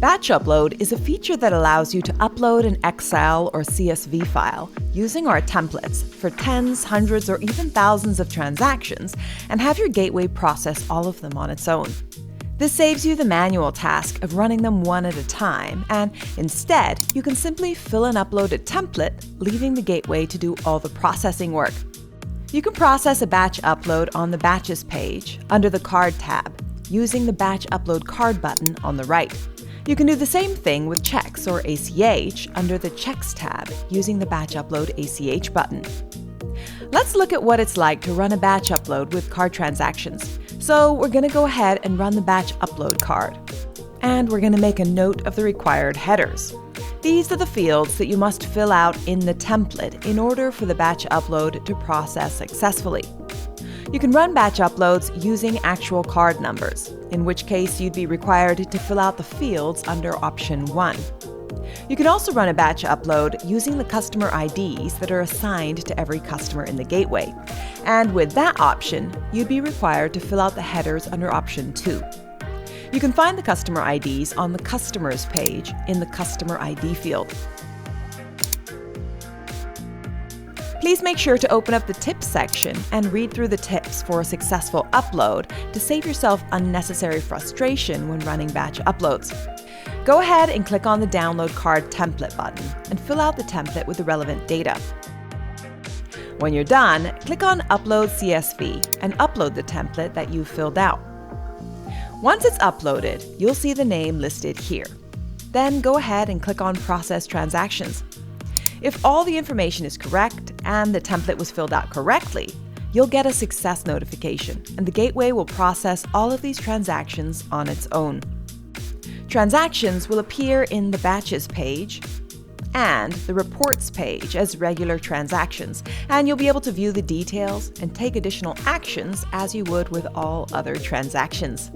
Batch upload is a feature that allows you to upload an Excel or CSV file using our templates for tens, hundreds, or even thousands of transactions and have your gateway process all of them on its own. This saves you the manual task of running them one at a time, and instead, you can simply fill and upload a template, leaving the gateway to do all the processing work. You can process a batch upload on the Batches page under the Card tab, using the Batch Upload Card button on the right. You can do the same thing with checks or ACH under the Checks tab using the Batch Upload ACH button. Let's look at what it's like to run a batch upload with card transactions. So we're going to go ahead and run the batch upload card. And we're going to make a note of the required headers. These are the fields that you must fill out in the template in order for the batch upload to process successfully. You can run batch uploads using actual card numbers, in which case you'd be required to fill out the fields under option 1. You can also run a batch upload using the customer IDs that are assigned to every customer in the gateway. And with that option, you'd be required to fill out the headers under option 2. You can find the customer IDs on the Customers page in the Customer ID field. Please make sure to open up the Tips section and read through the tips for a successful upload to save yourself unnecessary frustration when running batch uploads. Go ahead and click on the Download Card Template button and fill out the template with the relevant data. When you're done, click on Upload CSV and upload the template that you've filled out. Once it's uploaded, you'll see the name listed here. Then go ahead and click on Process Transactions. If all the information is correct and the template was filled out correctly, you'll get a success notification, and the gateway will process all of these transactions on its own. Transactions will appear in the Batches page and the Reports page as regular transactions, and you'll be able to view the details and take additional actions as you would with all other transactions.